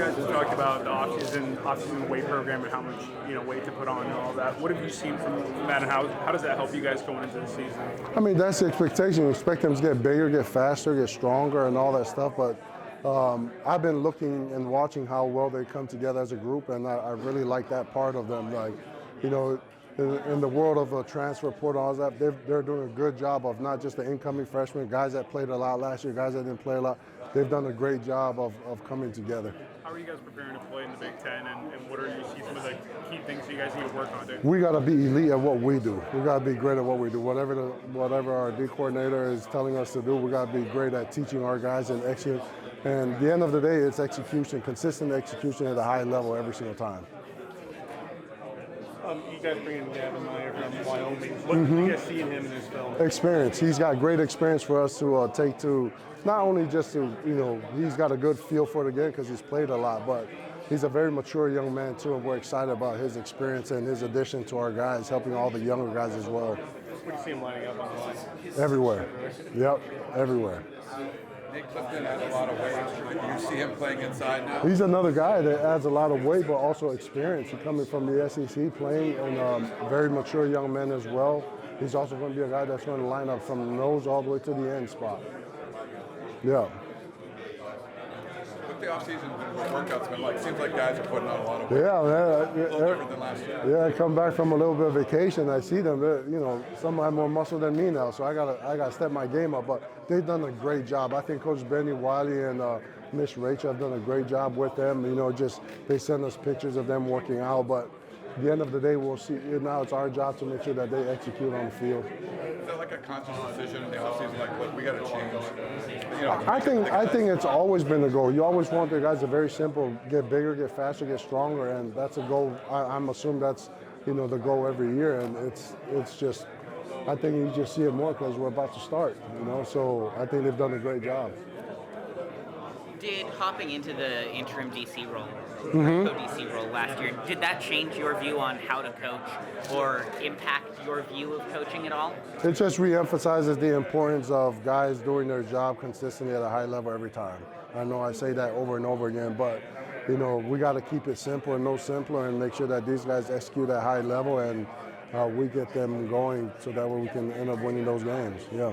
of guys have talked about the off-season weight program and how much weight to put on and all that. What have you seen from that, and how does that help you guys going into the season? I mean, that's the expectation. You expect them to get bigger, get faster, get stronger, and all that stuff. But I've been looking and watching how well they come together as a group, and I really like that part of them. Like, in the world of a transfer portal, all that, they're doing a good job of not just the incoming freshmen, guys that played a lot last year, guys that didn't play a lot. They've done a great job of coming together. How are you guys preparing to play in the Big Ten, and what are you see some of the key things you guys need to work on? We got to be elite at what we do. We got to be great at what we do. Whatever our D coordinator is telling us to do, we got to be great at teaching our guys and execute. And at the end of the day, it's execution, consistent execution at a high level every single time. You guys bring in Gavin Meyer from Wyoming. What do you guys see in him in this film? Experience. He's got great experience for us to take to, not only just to, he's got a good feel for the game because he's played a lot, but he's a very mature young man too, and we're excited about his experience and his addition to our guys, helping all the younger guys as well. What do you see him lining up on the line? Everywhere. Yep, everywhere. Nick Clifton adds a lot of weight. Do you see him playing inside now? He's another guy that adds a lot of weight, but also experience. He's coming from the SEC, playing, and very mature young man as well. He's also going to be a guy that's going to line up from the nose all the way to the end spot. Yeah. What the offseason workouts been like? Seems like guys are putting on a lot of weight. Yeah, a little different than last year. Yeah, I come back from a little bit of vacation. I see them. Some have more muscle than me now, so I gotta step my game up. But they've done a great job. I think Coach Benny Wiley and Miss Rachel have done a great job with them. Just they send us pictures of them working out. But at the end of the day, we'll see. Now it's our job to make sure that they execute on the field. Is that like a conscious decision in the offseason? Like, look, we got to change. I think it's always been the goal. You always want the guys to very simple, get bigger, get faster, get stronger, and that's a goal. I'm assuming that's the goal every year, and it's just. I think you just see it more because we're about to start. So I think they've done a great job. Did hopping into the interim DC role, co-DC role last year, did that change your view on how to coach or impact your view of coaching at all? It just reemphasizes the importance of guys doing their job consistently at a high level every time. I know I say that over and over again, but we got to keep it simple and no simpler and make sure that these guys execute at a high level and we get them going so that way we can end up winning those games. Yeah.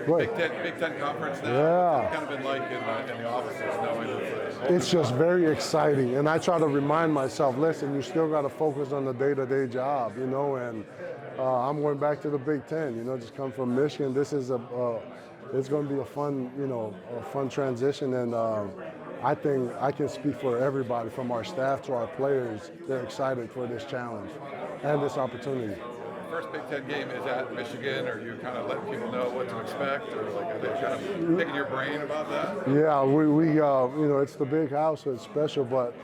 Big Ten conference now. Yeah. It's kind of been like in the offices knowing. It's just very exciting, and I try to remind myself, listen, you still got to focus on the day-to-day job, and I'm going back to the Big Ten. Just come from Michigan. This is it's going to be a fun transition, and I think I can speak for everybody, from our staff to our players. They're excited for this challenge and this opportunity. First Big Ten game is at Michigan, or you kind of letting people know what to expect, or are they kind of picking your brain about that? Yeah, we it's the big house, so it's special, but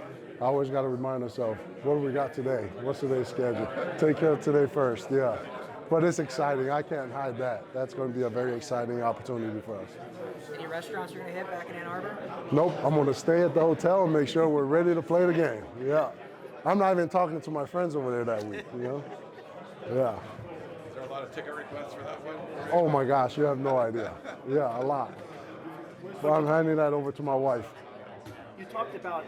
I always got to remind myself, what do we got today? What's today's schedule? Take care of today first, yeah. But it's exciting. I can't hide that. That's going to be a very exciting opportunity for us. Any restaurants you're going to hit back in Ann Arbor? Nope, I'm going to stay at the hotel and make sure we're ready to play the game, yeah. I'm not even talking to my friends over there that week, Yeah. Is there a lot of ticket requests for that one? Oh my gosh, you have no idea. Yeah, a lot. But I'm handing that over to my wife. You talked about,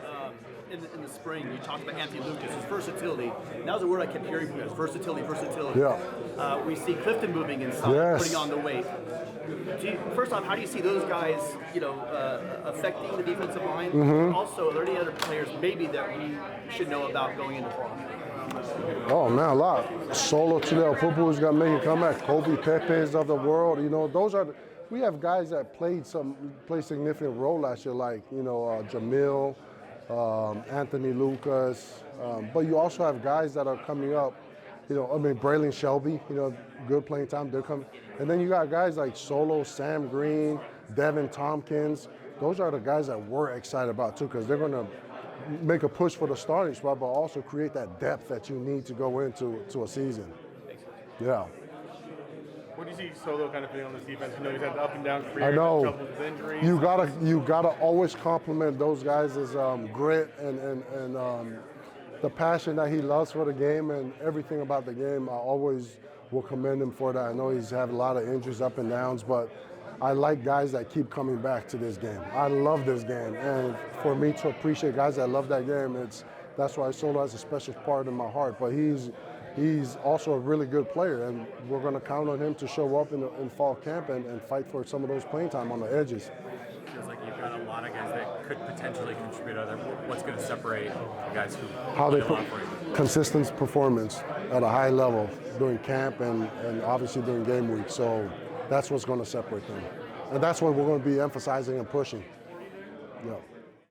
in the spring, you talked about Anthony Lucas, his versatility. And that was a word I kept hearing from you, versatility. Yeah. We see Clifton moving inside, Yes. putting on the weight. First off, how do you see those guys, affecting the defensive line? Also, are there any other players maybe that we should know about going into fall? Oh man, a lot. Solo Chileo Pupu's got to make a comeback. Kobe Pepe's of the world. We have guys that played significant role last year, like Jamil, Anthony Lucas. But you also have guys that are coming up. Braylon Shelby. Good playing time. They're coming, and then you got guys like Solo, Sam Green, Devin Tompkins. Those are the guys that we're excited about too, because they're going to make a push for the starting spot, but also create that depth that you need to go into a season. Yeah. What do you see Solo kind of feeling on this defense? He's had an up and down career. I know. Trouble with injuries. You gotta always compliment those guys' grit and the passion that he loves for the game and everything about the game. I always will commend him for that. I know he's had a lot of injuries, up and downs, but I like guys that keep coming back to this game. I love this game, and for me to appreciate guys that love that game, that's why Solo has a special part in my heart. But he's also a really good player, and we're going to count on him to show up in fall camp and fight for some of those playing time on the edges. Feels like you've got a lot of guys that could potentially contribute. What's going to separate the guys who How they play a put lot for you? consistent performance at a high level during camp and obviously during game week. So that's what's going to separate them. And that's what we're going to be emphasizing and pushing. Yeah.